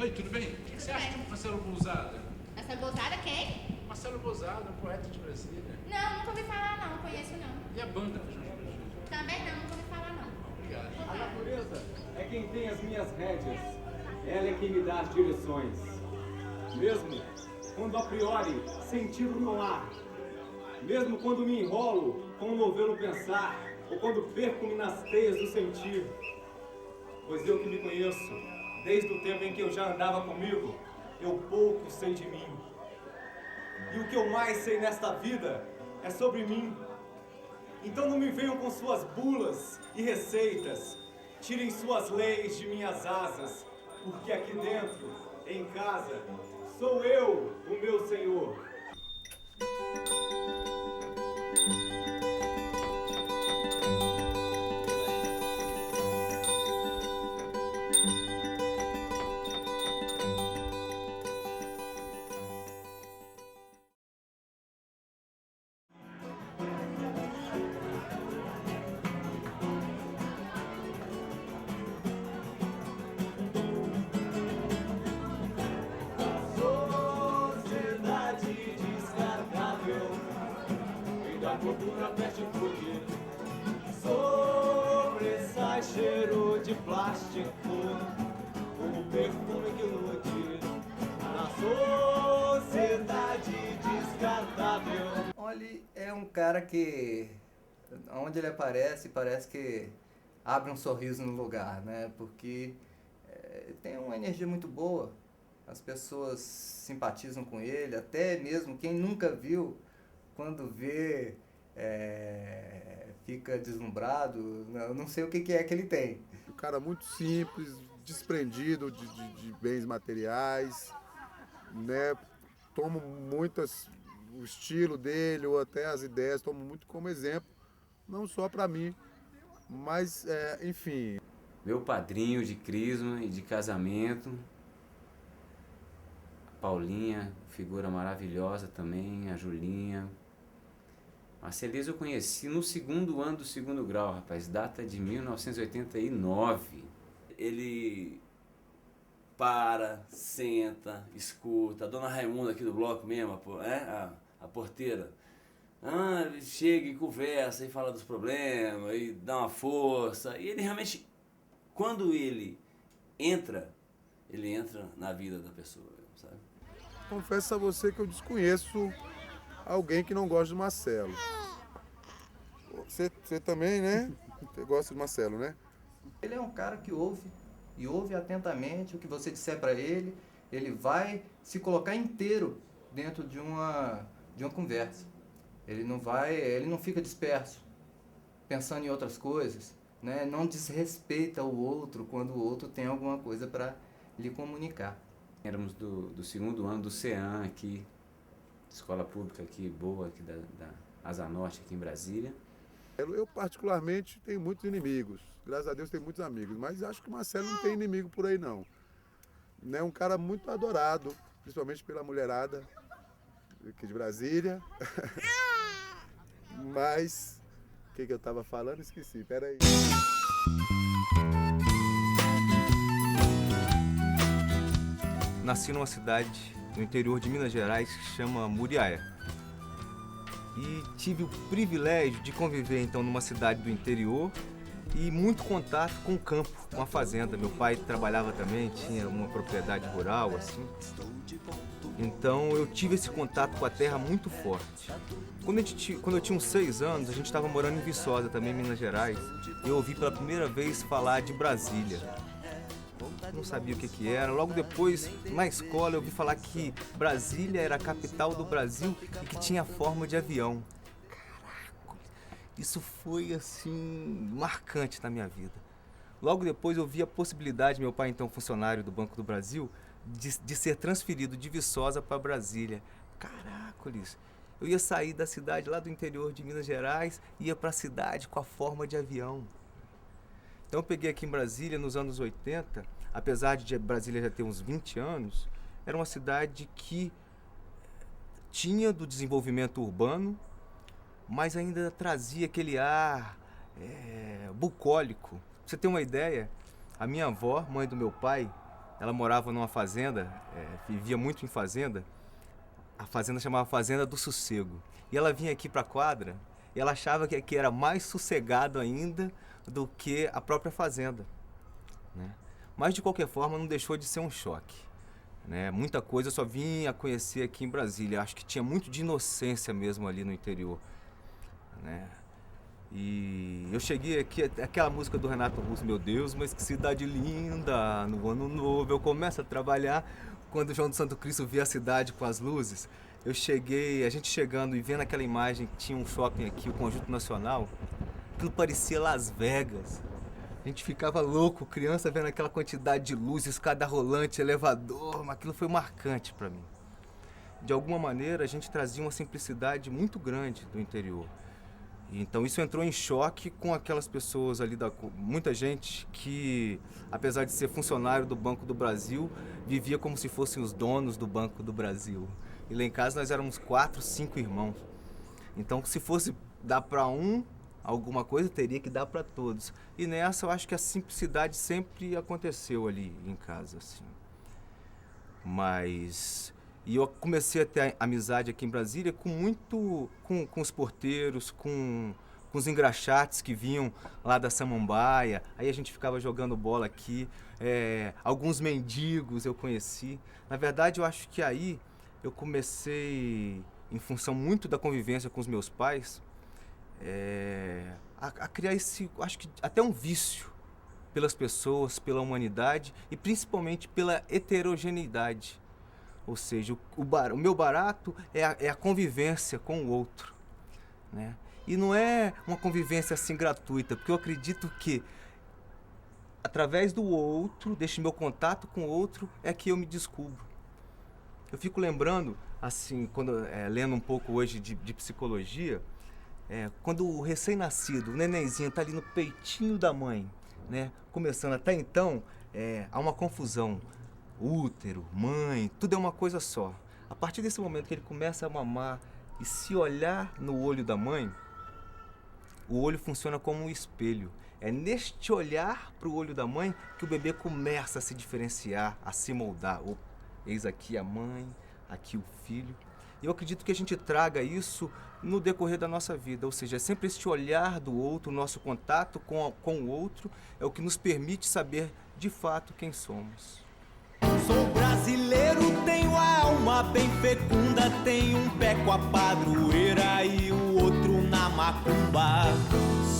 Oi, tudo bem? O que você acha de Marcelo Bouzada? Marcelo Bouzada quem? Marcelo Bouzada, um poeta de Brasília. Não, nunca ouvi falar não, conheço não. E a banda Feijão de Prejuízo? Também não, nunca ouvi falar não. Obrigado. A natureza é quem tem as minhas rédeas, ela é quem me dá as direções. Mesmo quando a priori sentido não há, mesmo quando me enrolo com um novelo pensar, ou quando perco-me nas teias do sentir, pois eu que me conheço, desde o tempo em que eu já andava comigo, eu pouco sei de mim. E o que eu mais sei nesta vida é sobre mim. Então não me venham com suas bulas e receitas, tirem suas leis de minhas asas, porque aqui dentro, em casa, sou eu o meu Senhor. Cultura peste fugir, sobressai cheiro de plástico, o perfume que ilude na sociedade descartável. Olha, é um cara que, onde ele aparece, parece que abre um sorriso no lugar, né? Porque tem uma energia muito boa, as pessoas simpatizam com ele, até mesmo quem nunca viu, quando vê, fica deslumbrado. Eu não sei o que é que ele tem. Um cara muito simples, desprendido de bens materiais, né? Tomo muitas, o estilo dele ou até as ideias, tomo muito como exemplo, não só para mim, mas enfim. Meu padrinho de crisma e de casamento, a Paulinha, figura maravilhosa também, a Julinha. Marcelise eu conheci no segundo ano do segundo grau, rapaz, data de 1989. Ele para, senta, escuta, a dona Raimunda aqui do bloco mesmo, a porteira, chega e conversa e fala dos problemas e dá uma força. E ele realmente, quando ele entra na vida da pessoa, sabe? Confesso a você que eu desconheço alguém que não gosta do Marcelo. Você também, né? Você gosta do Marcelo, né? Ele é um cara que ouve, e ouve atentamente o que você disser para ele. Ele vai se colocar inteiro dentro de uma conversa. Ele não fica disperso, pensando em outras coisas, né? Não desrespeita o outro quando o outro tem alguma coisa para lhe comunicar. Éramos do segundo ano do CEAM aqui, escola pública aqui, boa, aqui da Asa Norte, aqui em Brasília. Eu particularmente tenho muitos inimigos, graças a Deus tenho muitos amigos, mas acho que o Marcelo não tem inimigo por aí não. É um cara muito adorado, principalmente pela mulherada aqui de Brasília. Mas, o que eu estava falando? Esqueci, peraí. Nasci numa cidade no interior de Minas Gerais que se chama Muriaé. E tive o privilégio de conviver então numa cidade do interior e muito contato com o campo, com a fazenda. Meu pai trabalhava também, tinha uma propriedade rural assim. Então eu tive esse contato com a terra muito forte. Quando eu tinha uns 6 anos, a gente estava morando em Viçosa, também em Minas Gerais. E eu ouvi pela primeira vez falar de Brasília. Não sabia o que era. Logo depois, na escola, eu ouvi falar que Brasília era a capital do Brasil e que tinha forma de avião. Caraca, isso foi assim marcante na minha vida. Logo depois eu vi a possibilidade, meu pai então funcionário do Banco do Brasil, de ser transferido de Viçosa para Brasília. Caracoles, eu ia sair da cidade lá do interior de Minas Gerais e ia para a cidade com a forma de avião. Então eu peguei aqui em Brasília nos anos 80, apesar de Brasília já ter uns 20 anos, era uma cidade que tinha do desenvolvimento urbano, mas ainda trazia aquele ar bucólico. Pra você ter uma ideia, a minha avó, mãe do meu pai, ela morava numa fazenda, vivia muito em fazenda. A fazenda chamava Fazenda do Sossego. E ela vinha aqui para a quadra e ela achava que aqui era mais sossegado ainda do que a própria fazenda, né? Mas de qualquer forma não deixou de ser um choque, né? Muita coisa eu só vim a conhecer aqui em Brasília. Acho que tinha muito de inocência mesmo ali no interior, né? E eu cheguei aqui, aquela música do Renato Russo, meu Deus, mas que cidade linda, no ano novo eu começo a trabalhar. Quando o João do Santo Cristo via a cidade com as luzes, eu cheguei, a gente chegando e vendo aquela imagem que tinha um shopping aqui, o Conjunto Nacional, aquilo parecia Las Vegas. A gente ficava louco, criança, vendo aquela quantidade de luzes, escada rolante, elevador, mas aquilo foi marcante para mim. De alguma maneira, a gente trazia uma simplicidade muito grande do interior. Então isso entrou em choque com aquelas pessoas ali, muita gente que, apesar de ser funcionário do Banco do Brasil, vivia como se fossem os donos do Banco do Brasil. E lá em casa nós éramos 4, 5 irmãos. Então se fosse dar para um alguma coisa, teria que dar para todos. E nessa eu acho que a simplicidade sempre aconteceu ali em casa, assim. E eu comecei a ter amizade aqui em Brasília com os porteiros, com os engraxates que vinham lá da Samambaia. Aí a gente ficava jogando bola aqui. Alguns mendigos eu conheci. Na verdade, eu acho que aí eu comecei, em função muito da convivência com os meus pais, a criar acho que até um vício pelas pessoas, pela humanidade e principalmente pela heterogeneidade. Ou seja, o meu barato é a convivência com o outro, né? E não é uma convivência assim gratuita, porque eu acredito que através do outro, desse meu contato com o outro, é que eu me descubro. Eu fico lembrando, assim, lendo um pouco hoje de psicologia, quando o recém-nascido, o nenenzinho, está ali no peitinho da mãe, né? Começando até então, há uma confusão. Útero, mãe, tudo é uma coisa só. A partir desse momento que ele começa a mamar e se olhar no olho da mãe, o olho funciona como um espelho. É neste olhar para o olho da mãe que o bebê começa a se diferenciar, a se moldar. Eis aqui a mãe, aqui o filho. E eu acredito que a gente traga isso no decorrer da nossa vida. Ou seja, é sempre este olhar do outro, o nosso contato com o outro, é o que nos permite saber de fato quem somos. Sou brasileiro, tenho a alma bem fecunda, tenho um pé com a padroeira e o outro na macumba.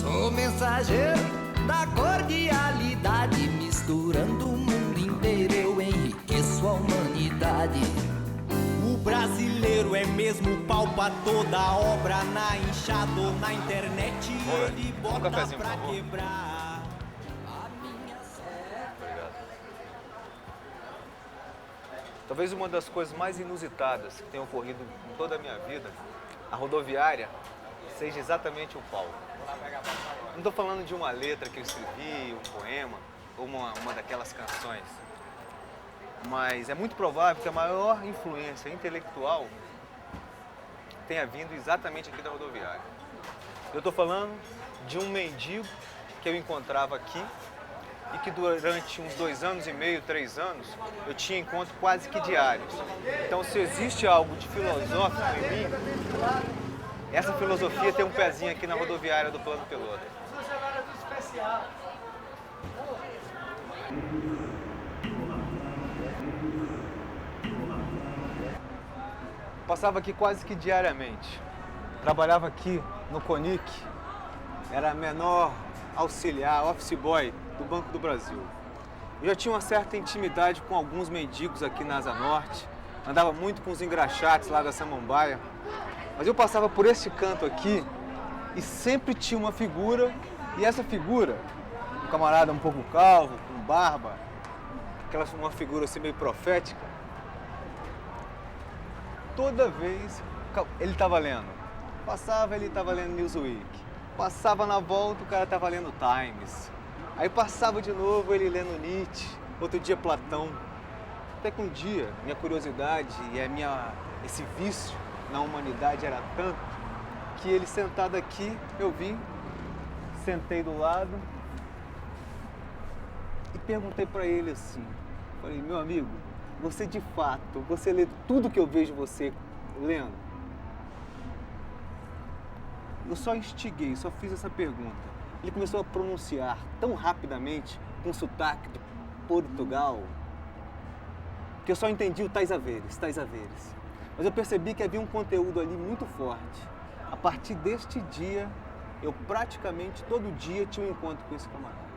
Sou mensageiro da cordialidade, misturando o mundo inteiro eu enriqueço a humanidade. O brasileiro é mesmo pau pra toda obra, na enxada ou na internet ele bota pra quebrar. Talvez uma das coisas mais inusitadas que tem ocorrido em toda a minha vida, a rodoviária, seja exatamente o palco. Não estou falando de uma letra que eu escrevi, um poema, ou uma daquelas canções. Mas é muito provável que a maior influência intelectual tenha vindo exatamente aqui da rodoviária. Eu estou falando de um mendigo que eu encontrava aqui e que durante uns 2 anos e meio, 3 anos, eu tinha encontros quase que diários. Então, se existe algo de filosófico em mim, essa filosofia tem um pezinho aqui na rodoviária do Plano Piloto. Passava aqui quase que diariamente. Trabalhava aqui no CONIC, era menor auxiliar, office boy do Banco do Brasil. Eu já tinha uma certa intimidade com alguns mendigos aqui na Asa Norte, andava muito com os engraxates lá da Samambaia, mas eu passava por esse canto aqui e sempre tinha uma figura, e essa figura, um camarada um pouco calvo, com barba, uma figura assim meio profética, toda vez ele estava lendo. Passava, ele estava lendo Newsweek. Passava na volta, o cara estava lendo Times. Aí passava de novo, ele lendo Nietzsche. Outro dia Platão. Até que um dia, minha curiosidade e esse vício na humanidade era tanto que ele sentado aqui, eu vim, sentei do lado e perguntei para ele assim: Falei, meu amigo, você de fato, você lê tudo que eu vejo você lendo? Eu só instiguei, só fiz essa pergunta. Ele começou a pronunciar tão rapidamente, com sotaque de Portugal, que eu só entendi o tais haveres, tais haveres. Mas eu percebi que havia um conteúdo ali muito forte. A partir deste dia, eu praticamente todo dia tinha um encontro com esse camarada.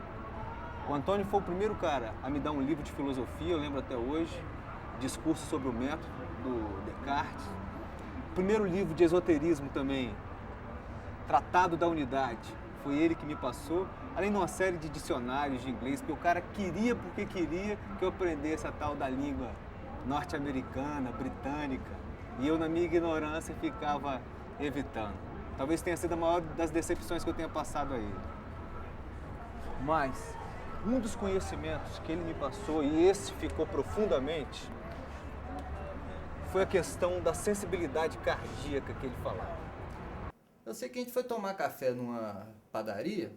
O Antônio foi o primeiro cara a me dar um livro de filosofia, eu lembro até hoje, Discurso sobre o Método, do Descartes. O primeiro livro de esoterismo também, Tratado da Unidade, foi ele que me passou, além de uma série de dicionários de inglês, que o cara queria porque queria que eu aprendesse a tal da língua norte-americana, britânica, e eu, na minha ignorância, ficava evitando. Talvez tenha sido a maior das decepções que eu tenha passado a ele. Mas um dos conhecimentos que ele me passou, e esse ficou profundamente, foi a questão da sensibilidade cardíaca que ele falava. Eu sei que a gente foi tomar café numa padaria,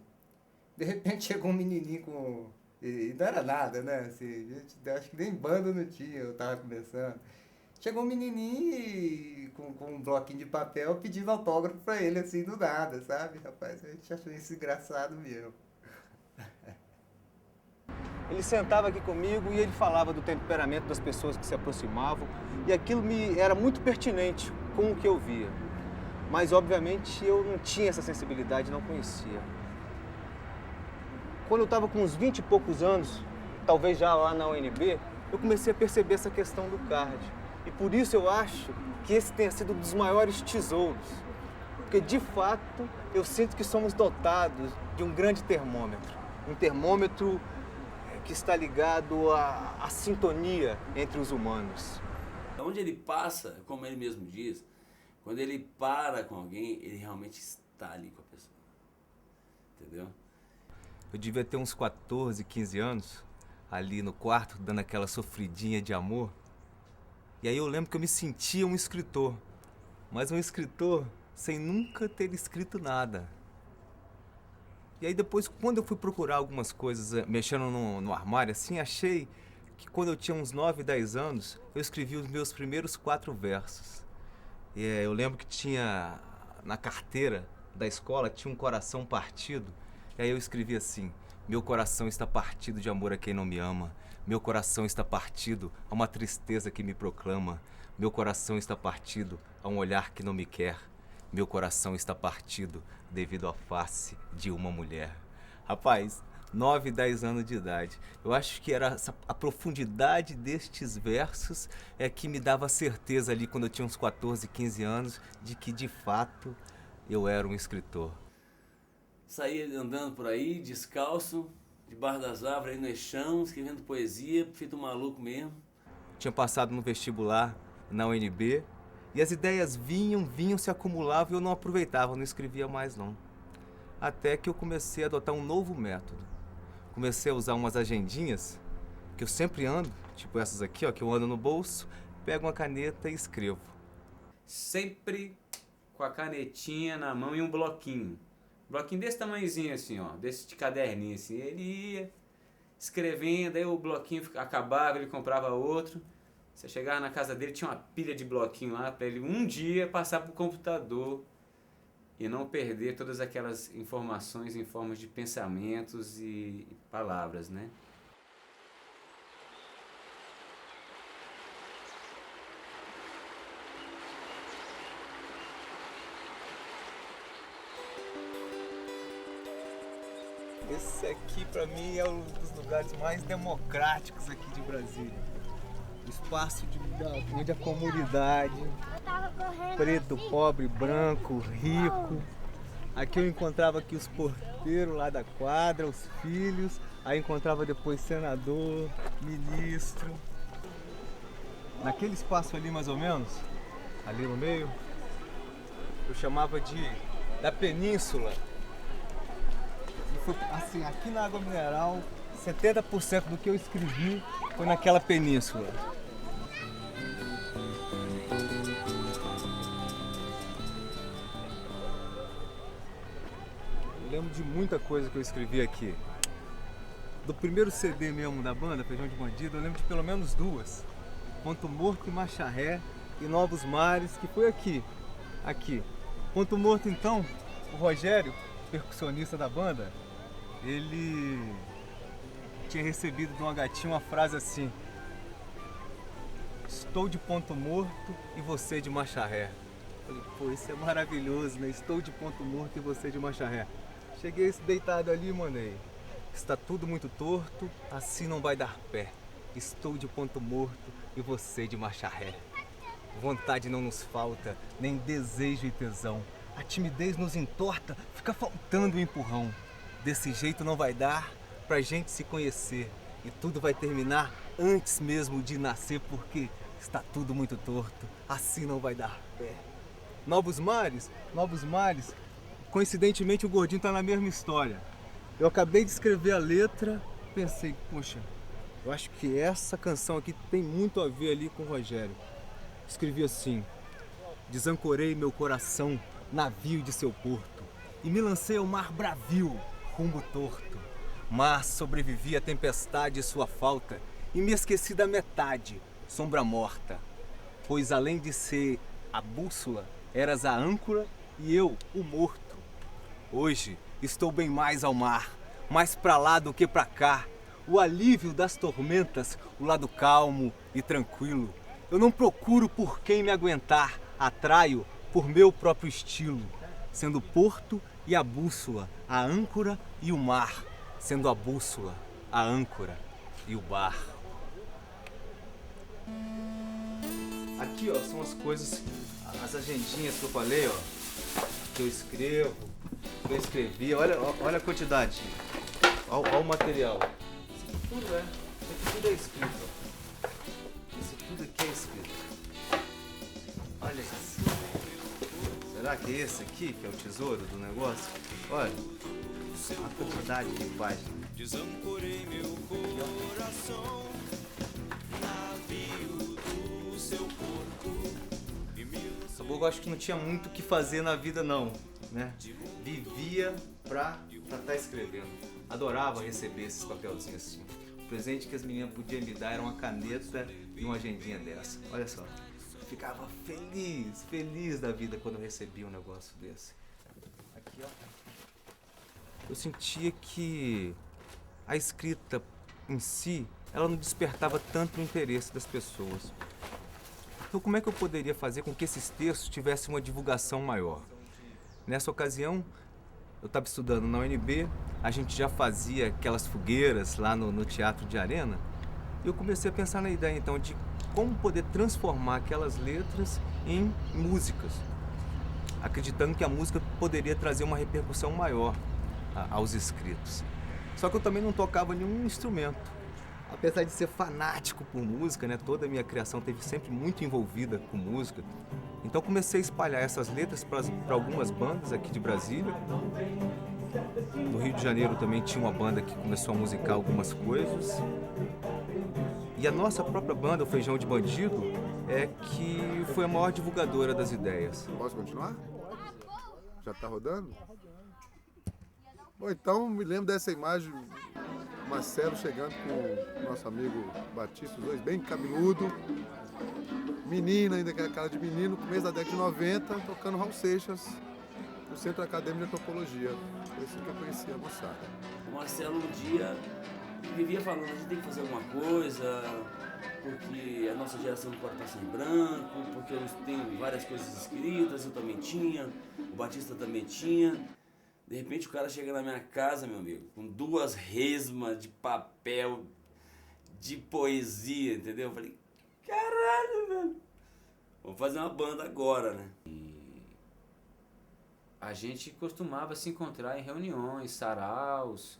de repente chegou um menininho com... E não era nada, né? Assim, gente, acho que nem banda não tinha, eu tava começando. Chegou um menininho com um bloquinho de papel pedindo autógrafo pra ele, assim, do nada, sabe? Rapaz, a gente achou isso engraçado mesmo. Ele sentava aqui comigo e ele falava do temperamento das pessoas que se aproximavam, e aquilo me era muito pertinente com o que eu via. Mas, obviamente, eu não tinha essa sensibilidade, não conhecia. Quando eu estava com uns 20 e poucos anos, talvez já lá na UNB, eu comecei a perceber essa questão do card. E por isso eu acho que esse tenha sido um dos maiores tesouros. Porque, de fato, eu sinto que somos dotados de um grande termômetro. Um termômetro que está ligado à sintonia entre os humanos. Onde ele passa, como ele mesmo diz, quando ele para com alguém, ele realmente está ali com a pessoa. Entendeu? Eu devia ter uns 14, 15 anos, ali no quarto, dando aquela sofridinha de amor. E aí eu lembro que eu me sentia um escritor, mas um escritor sem nunca ter escrito nada. E aí depois, quando eu fui procurar algumas coisas, mexendo no armário, assim, achei que quando eu tinha uns 9, 10 anos, eu escrevi os meus primeiros 4 versos. E eu lembro que tinha, na carteira da escola, tinha um coração partido. E aí eu escrevi assim: meu coração está partido de amor a quem não me ama. Meu coração está partido a uma tristeza que me proclama. Meu coração está partido a um olhar que não me quer. Meu coração está partido devido à face de uma mulher. Rapaz, 9, 10 anos de idade. Eu acho que era a profundidade destes versos que me dava certeza ali quando eu tinha uns 14, 15 anos de que de fato eu era um escritor. Saía andando por aí, descalço, debaixo das árvores, aí no eixão, escrevendo poesia, feito um maluco mesmo. Tinha passado no vestibular na UNB e as ideias vinham, se acumulavam e eu não aproveitava, não escrevia mais não. Até que eu comecei a adotar um novo método. Comecei a usar umas agendinhas que eu sempre ando, tipo essas aqui, ó, que eu ando no bolso, pego uma caneta e escrevo. Sempre com a canetinha na mão e um bloquinho. Bloquinho desse tamanhozinho assim, ó, desse de caderninho assim. Ele ia escrevendo, aí o bloquinho acabava, ele comprava outro. Você chegava na casa dele, tinha uma pilha de bloquinho lá para ele um dia passar pro computador e não perder todas aquelas informações em formas de pensamentos e palavras, né? Esse aqui, para mim, é um dos lugares mais democráticos aqui de Brasília. O espaço onde a comunidade, preto, pobre, branco, rico. Aqui eu encontrava aqui os porteiros lá da quadra, os filhos. Aí encontrava depois senador, ministro. Naquele espaço ali, mais ou menos, ali no meio, eu chamava da península. Foi, assim, aqui na água mineral, 70% do que eu escrevi foi naquela península. Eu lembro de muita coisa que eu escrevi aqui. do primeiro CD mesmo da banda, Feijão de Bandido, eu lembro de pelo menos duas. Ponto Morto e Marcha Ré e Novos Mares, que foi aqui. Ponto Morto, então, o Rogério, percussionista da banda, ele tinha recebido de uma gatinha uma frase assim: estou de ponto morto e você de marcha ré. Falei, pô, isso é maravilhoso, né? Estou de ponto morto e você de marcha ré. Cheguei deitado ali e mandei: está tudo muito torto, assim não vai dar pé. Estou de ponto morto e você de marcha ré. Vontade não nos falta, nem desejo e tesão. A timidez nos entorta, fica faltando o empurrão. Desse jeito não vai dar pra gente se conhecer. E tudo vai terminar antes mesmo de nascer, porque está tudo muito torto, assim não vai dar pé. Novos Mares, coincidentemente o Gordinho tá na mesma história. Eu acabei de escrever a letra, pensei, poxa, eu acho que essa canção aqui tem muito a ver ali com o Rogério. Escrevi assim: desancorei meu coração, navio de seu porto, e me lancei ao mar bravio, rumbo torto. Mas sobrevivi à tempestade e sua falta, e me esqueci da metade, sombra morta. Pois além de ser a bússola, eras a âncora e eu, o morto. Hoje estou bem mais ao mar, mais pra lá do que pra cá. O alívio das tormentas, o lado calmo e tranquilo. Eu não procuro por quem me aguentar, atraio por meu próprio estilo. Sendo o porto e a bússola, a âncora e o mar. Sendo a bússola, a âncora e o bar. Aqui, ó, são as coisas, as agendinhas que eu falei, ó, que eu escrevo, que eu escrevi. Olha a quantidade. Olha o material. Isso aqui tudo é escrito, ó. Isso tudo aqui é escrito. Olha isso. Será que é esse aqui que é o tesouro do negócio? Olha. A quantidade de páginas. Desancorei meu coração, navio do seu porto. Acabou que eu acho que não tinha muito o que fazer na vida não, né? Vivia pra estar escrevendo. Adorava receber esses papelzinhos assim. O presente que as meninas podiam me dar era uma caneta e uma agendinha dessa. Olha só. Eu ficava feliz da vida quando eu recebia um negócio desse. Aqui, ó. Eu sentia que a escrita em si, ela não despertava tanto o interesse das pessoas. Então como é que eu poderia fazer com que esses textos tivessem uma divulgação maior? Nessa ocasião, eu estava estudando na UNB, a gente já fazia aquelas fogueiras lá no Teatro de Arena, e eu comecei a pensar na ideia então de como poder transformar aquelas letras em músicas, acreditando que a música poderia trazer uma repercussão maior aos escritos. Só que eu também não tocava nenhum instrumento. Apesar de ser fanático por música, né, toda a minha criação esteve sempre muito envolvida com música. Então comecei a espalhar essas letras para algumas bandas aqui de Brasília. No Rio de Janeiro também tinha uma banda que começou a musicar algumas coisas. E a nossa própria banda, o Feijão de Bandido, é que foi a maior divulgadora das ideias. Posso continuar? Já tá rodando? Bom, então me lembro dessa imagem, Marcelo chegando com o nosso amigo Batista, os dois bem cabeludo, menino ainda, aquela cara de menino, começo da década de 90, tocando Raul Seixas, no Centro Acadêmico de Antropologia. Foi assim que eu conheci a moçada. O Marcelo um dia vivia falando, a gente tem que fazer alguma coisa, porque a nossa geração não pode passar em branco, porque eu tenho várias coisas escritas, eu também tinha, o Batista também tinha. De repente o cara chega na minha casa, meu amigo, com 2 resmas de papel, de poesia, entendeu? Eu falei, caralho, velho, vamos fazer uma banda agora, né? E a gente costumava se encontrar em reuniões, saraus,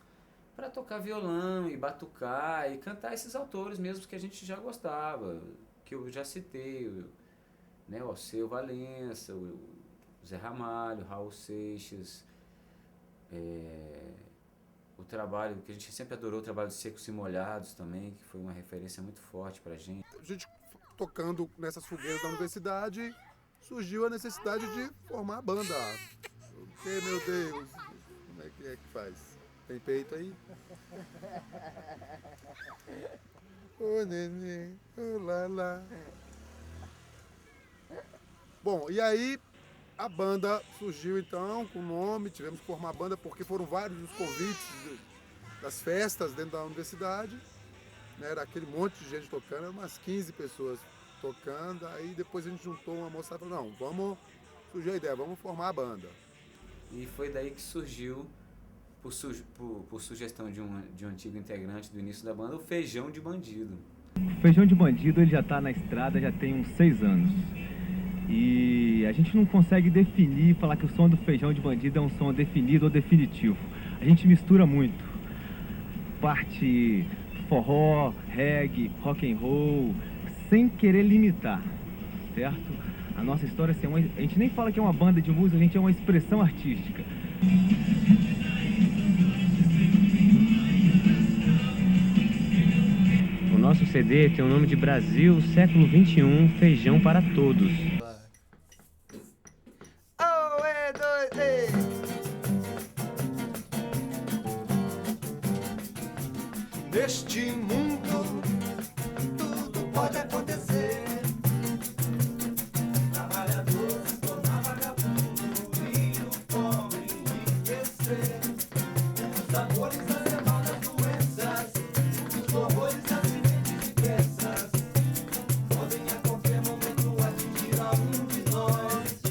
para tocar violão e batucar e cantar esses autores mesmo que a gente já gostava, que eu já citei, né, o Alceu Valença, o Zé Ramalho, Raul Seixas. O trabalho, que a gente sempre adorou, o trabalho de Secos e Molhados também, que foi uma referência muito forte pra gente. A gente tocando nessas fogueiras da universidade, surgiu a necessidade de formar a banda. Porque, meu Deus, como é que faz? Tem peito aí? Ô neném, ô lá lá. Bom, e aí a banda surgiu então com o nome, tivemos que formar a banda porque foram vários os convites das festas dentro da universidade, né? Era aquele monte de gente tocando, eram umas 15 pessoas tocando, aí depois a gente juntou uma moça e falou, não, surgiu a ideia, vamos formar a banda. E foi daí que surgiu, por sugestão de um antigo integrante do início da banda, o Feijão de Bandido. O Feijão de Bandido ele já está na estrada já tem uns 6 anos. E a gente não consegue definir, falar que o som do Feijão de Bandido é um som definido ou definitivo. A gente mistura muito. Parte forró, reggae, rock and roll, sem querer limitar, certo? A nossa história assim, a gente nem fala que é uma banda de música, a gente é uma expressão artística. O nosso CD tem o nome de Brasil, século XXI, Feijão para Todos. Neste mundo, tudo pode acontecer. Trabalhador se tornar vagabundo e o pobre enriquecer. Os amores, as semanas, doenças, os horrores, acidentes e peças podem a qualquer momento atingir algum de nós.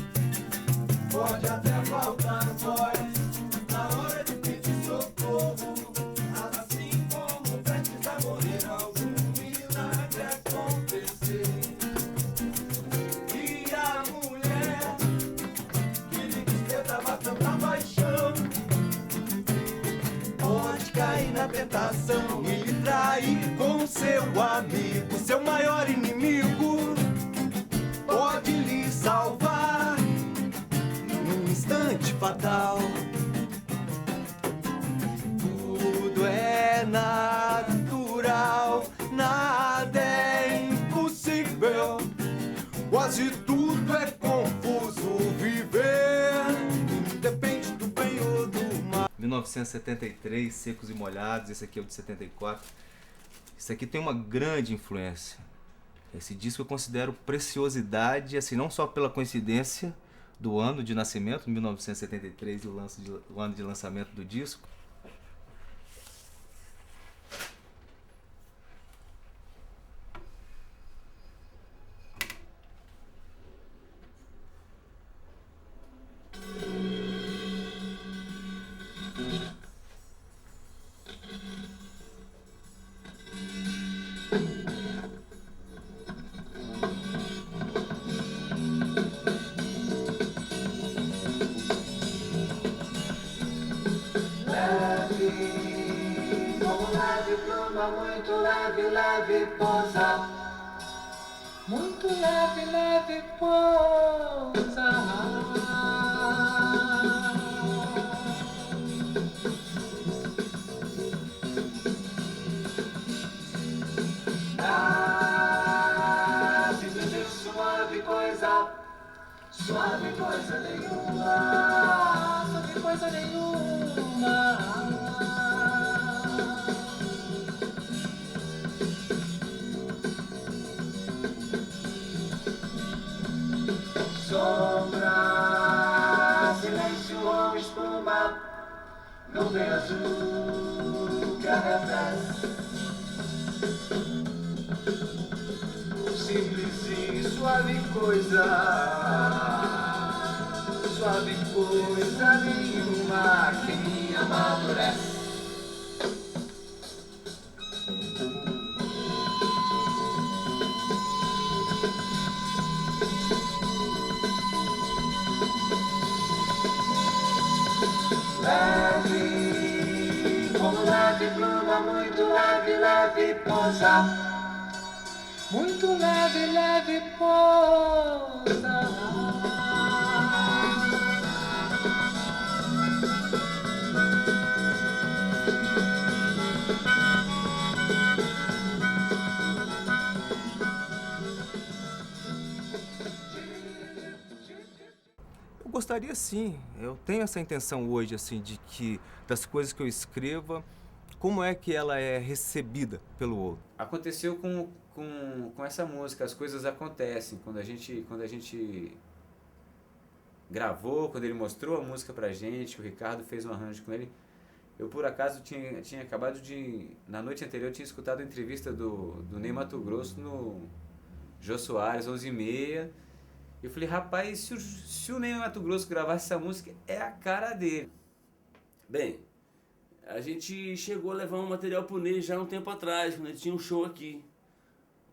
Pode até faltar voz na hora de pedir socorro. Na tentação e lhe trair com seu amigo, seu maior inimigo pode lhe salvar num instante fatal. Tudo é natural, nada é impossível, quase tudo é confuso. Viver depende do bem ou do mal. 1973, Secos e Molhados, esse aqui é o de 74. Isso aqui tem uma grande influência. Esse disco eu considero preciosidade, assim, não só pela coincidência do ano de nascimento, 1973, e o ano de lançamento do disco. Muito leve, leve, pousa. Muito leve, leve, pousa. Ah, simplesmente suave coisa. Suave coisa nenhuma. Suave coisa nenhuma. Sombra, silêncio ou espuma, nuvem azul que arrefece. Simples e suave coisa nenhuma que me amadurece. Leve, como leve pluma, muito leve, leve pousa. Muito leve, leve pousa. gostaria sim, eu tenho essa intenção hoje, assim, de que das coisas que eu escreva, como é que ela é recebida pelo outro. Aconteceu com essa música, as coisas acontecem. Quando a gente gravou, quando ele mostrou a música pra gente, o Ricardo fez um arranjo com ele, eu por acaso tinha acabado de, na noite anterior, eu tinha escutado a entrevista do Ney Matogrosso no Jô Soares, 11h30, eu falei, rapaz, se o Ney Matogrosso gravasse essa música, é a cara dele. Bem, a gente chegou a levar um material pro Ney já um tempo atrás, quando ele tinha um show aqui.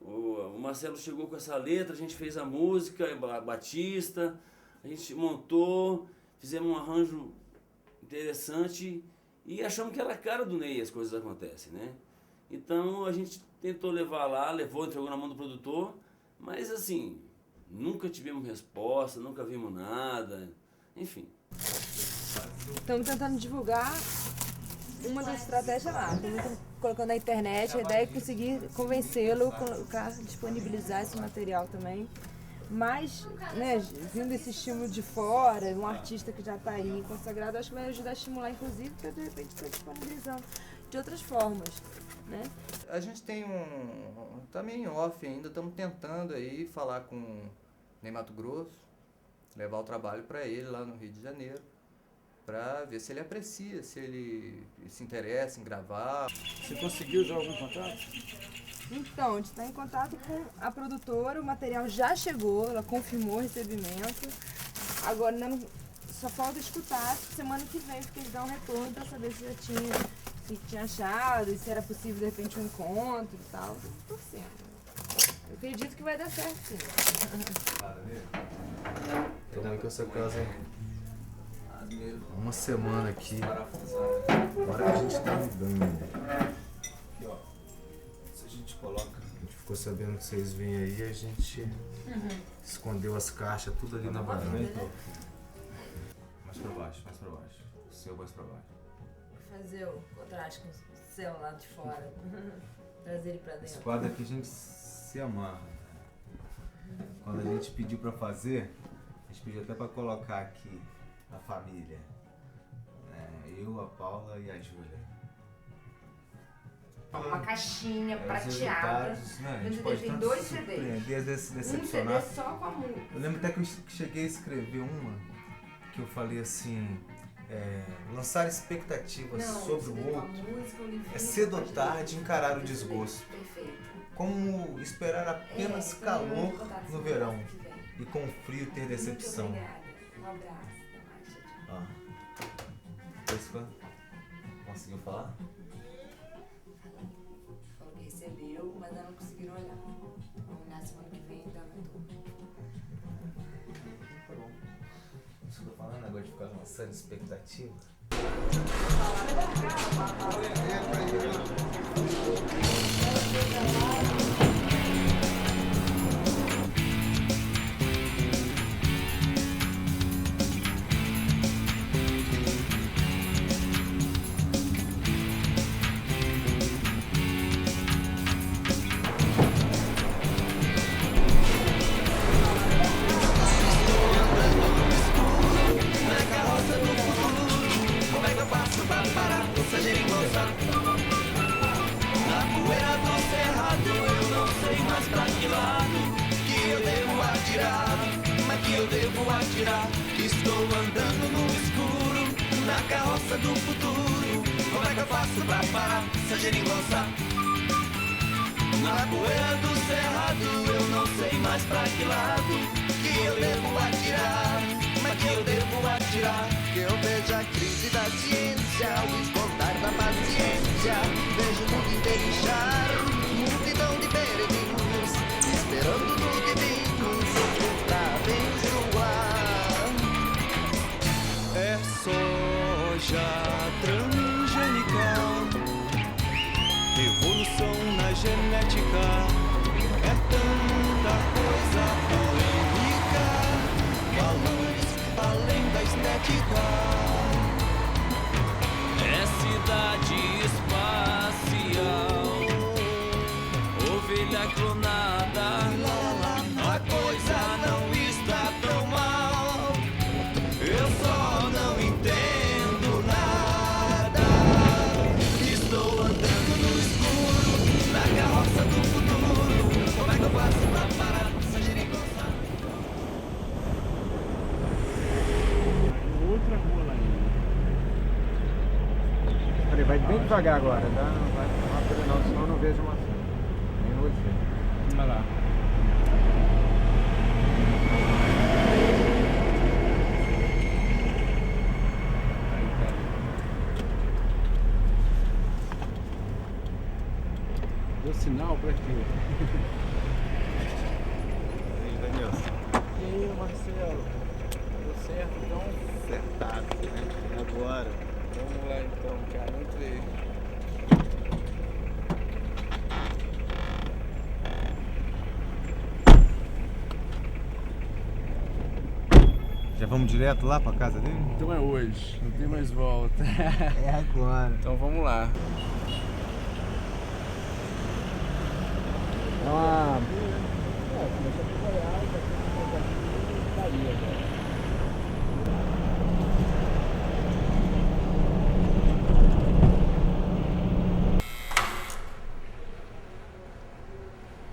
O Marcelo chegou com essa letra, a gente fez a música, Batista, a gente montou, fizemos um arranjo interessante e achamos que era a cara do Ney, as coisas acontecem, né? Então a gente tentou levar lá, entregou na mão do produtor, mas assim, nunca tivemos resposta, nunca vimos nada, enfim. Estamos tentando divulgar uma das estratégias lá, colocando na internet, a ideia é conseguir convencê-lo, colocar, disponibilizar esse material também. Mas, né, vindo esse estímulo de fora, um artista que já está aí consagrado, acho que vai ajudar a estimular, inclusive, para de repente estar disponibilizando de outras formas, né? A gente tem também off ainda, estamos tentando aí falar com o Ney Matogrosso, levar o trabalho para ele lá no Rio de Janeiro, para ver se ele aprecia, se ele se interessa em gravar. Você conseguiu já algum contato? Então, a gente está em contato com a produtora, o material já chegou, ela confirmou o recebimento. Agora só falta escutar semana que vem, porque eles dão um retorno para saber se tinha achado, e se era possível de repente um encontro e tal. Tô torcendo. Eu acredito que vai dar certo, sim. Cuidado com essa casa, hein? Uma semana aqui. Agora que a gente tá mudando. Aqui, ó. Se a gente coloca. A gente ficou sabendo que vocês vêm aí, a gente escondeu as caixas tudo ali na varanda. Mais pra baixo, mais pra baixo. O seu mais pra baixo. Fazer o contraste com o céu lá de fora. Trazer ele pra dentro. Esse quadro aqui a gente se amarra. Quando a gente pediu pra fazer, a gente pediu até pra colocar aqui a família. Eu, a Paula e a Júlia. Uma caixinha Os prateada. resultados, né? A Dentro gente dele pode tem tanto 2 se CDs. surpreender, Um CD decepcionar. só com a música. Eu lembro até que eu cheguei a escrever uma que eu falei assim, lançar expectativas sobre o outro é cedo ou tarde encarar o desgosto. Como esperar apenas calor no verão e com frio ter decepção. Um abraço. Conseguiu falar? Falou que recebeu, mas ainda não conseguiram olhar. Vamos olhar semana que vem, então eu tô. Tá bom. Isso que eu tô falando agora de ficar lançando expectativa. Estou andando no escuro, na carroça do futuro. Como é que eu faço pra parar essa geringonça? Na poeira do cerrado, eu não sei mais pra que lado que eu devo atirar. Mas que eu devo atirar? Que eu vejo a crise da ciência, o esgotar da paciência. Vejo o mundo inteiro inchar, multidão de peregrinos, esperando no divino pra abençoar. É soja transgênica, evolução na genética, é tanta coisa polêmica, valores além da estética. É cidade espacial. Vai bem devagar agora, tá? Não vai rápido não, senão eu não vejo uma cena. Nem você. Vai lá. Deu sinal pra quê? E aí, Daniel? E aí, Marcelo? Deu certo então? Certaço, né? E agora? Vamos lá então, cara. Vamos ver. Já vamos direto lá pra casa dele? Então é hoje, não tem mais volta. É agora. Então vamos lá. Começou a trabalhar, já caía agora.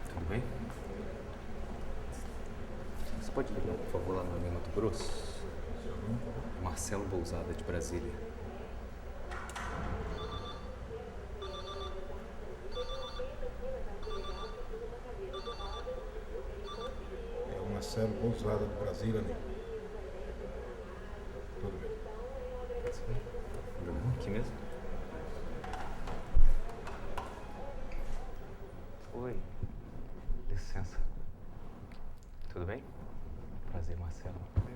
Tudo bem? Você pode ligar, por favor, lá no Mato Grosso? Marcelo Bousada, de Brasília. É o Marcelo Bousada, de Brasília, né? Tudo bem. Aqui mesmo? Oi. Licença. Tudo bem? Prazer, Marcelo. Tudo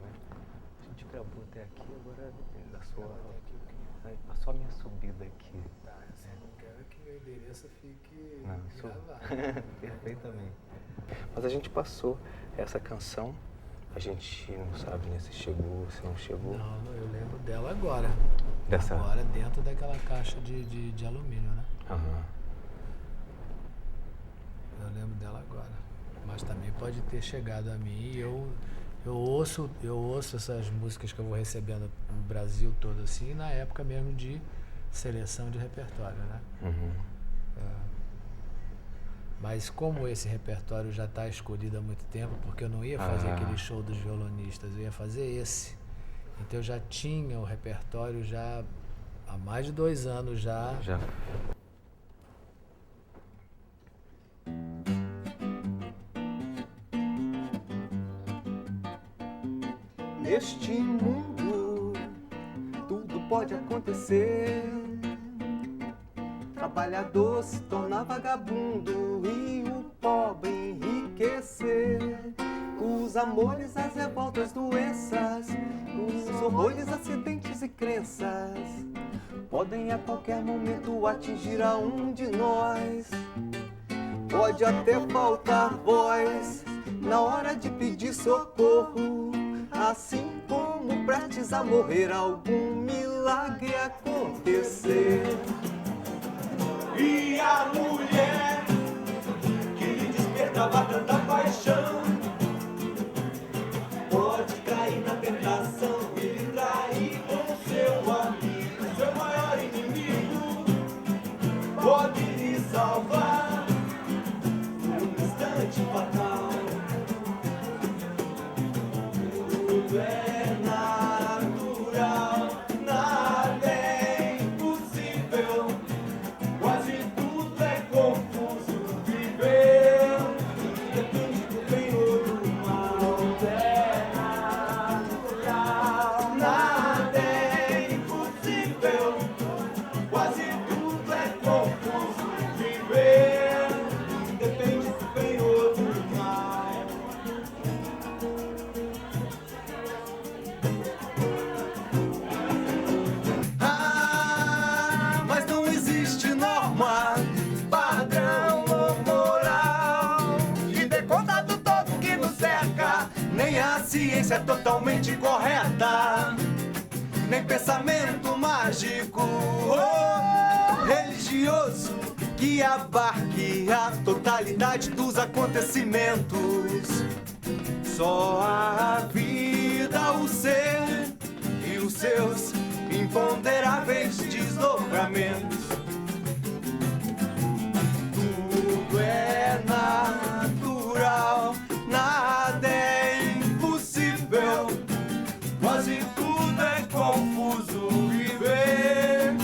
bem? A gente gravou até aqui, agora só a minha subida aqui. Tá, eu só não quero que meu endereço fique gravado. Perfeitamente. Mas a gente passou essa canção, a gente não sabe nem se chegou, se não chegou. Não, eu lembro dela agora. Dessa? Agora dentro daquela caixa de alumínio, né? Aham. Eu lembro dela agora. Mas também pode ter chegado a mim e eu ouço essas músicas que eu vou recebendo no Brasil todo assim, na época mesmo de seleção de repertório, né? Uhum. Mas como esse repertório já está escolhido há muito tempo, porque eu não ia fazer aquele show dos violonistas, eu ia fazer esse. Então eu já tinha o repertório já há mais de 2 anos já. Neste mundo, tudo pode acontecer. Trabalhador se tornar vagabundo e o pobre enriquecer. Os amores, as revoltas, doenças, os horrores, acidentes e crenças podem a qualquer momento atingir a um de nós. Pode até faltar voz na hora de pedir socorro, assim como prestes a morrer algum milagre acontecer. E a mulher que lhe despertava tanta paixão pode cair na tentação e lhe trair com seu amigo. Seu maior inimigo pode lhe salvar num instante fatal. Tudo é natural, nada é impossível. Quase tudo é confuso, viver depende do bem ou do mal. É natural, nada é impossível. Quase tudo é confuso, viver depende do bem ou do mal. Mas não existe norma, padrão ou moral que dê conta do todo que nos cerca. Nem a ciência é totalmente correta, nem pensamento mágico ou religioso que abarque a totalidade dos acontecimentos. Só a vida, o ser e os seus imponderáveis desdobramentos. Tudo é natural, nada é impossível. Quase tudo é confuso, viver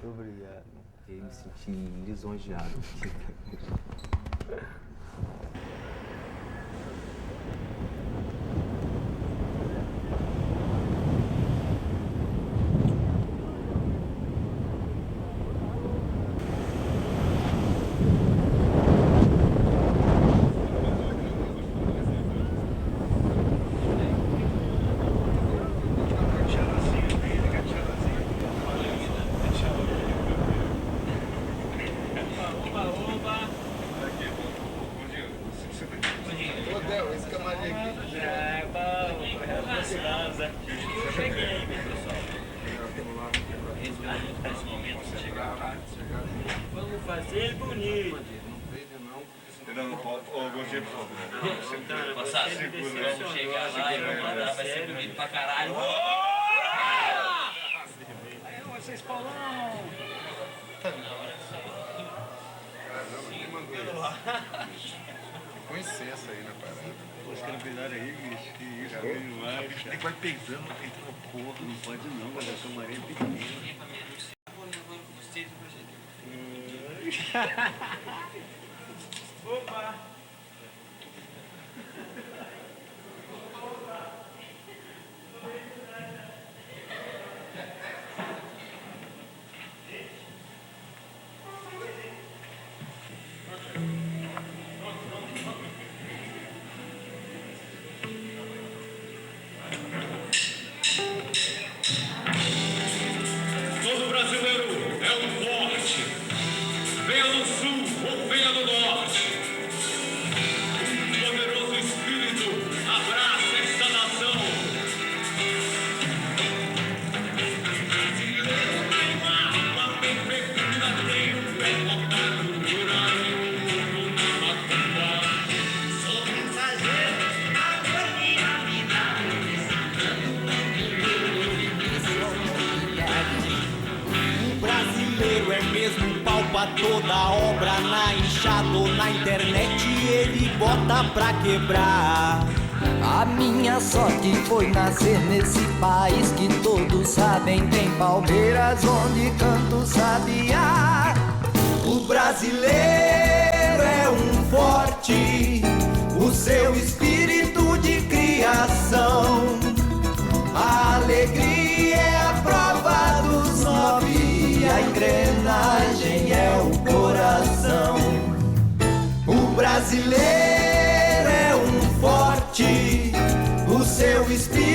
Obrigado. Eu me senti lisonjeado. Vamos fazer bonito. Passado, vamos chegar lá e vamos mandar, vai ser bonito pra caralho. Aí, vocês Paulão! Com licença aí na parada. Os caras cuidaram aí, bicho, que isso, já veio no ar, bicho. Tem que vai peitando, porra, não pode não, galera, a camarim é pequena. Opa! Todo brasileiro é um forte. Venha do sul ou venha do norte. Um poderoso espírito abraça esta nação. Brasileiro tem uma alma bem fecunda dentro. É botado por aí na macumba. Sou mensageiro, agonia, O brasileiro é mesmo pau pra toda obra. Na enxada ou na internet ele bota pra quebrar. A minha sorte foi nascer nesse país que todos sabem tem palmeiras onde canta o sabiá. O brasileiro é um forte, o seu espírito de criação. A alegria é a prova dos 9, a engrenagem é o coração. brasileiro é um forte, o seu espírito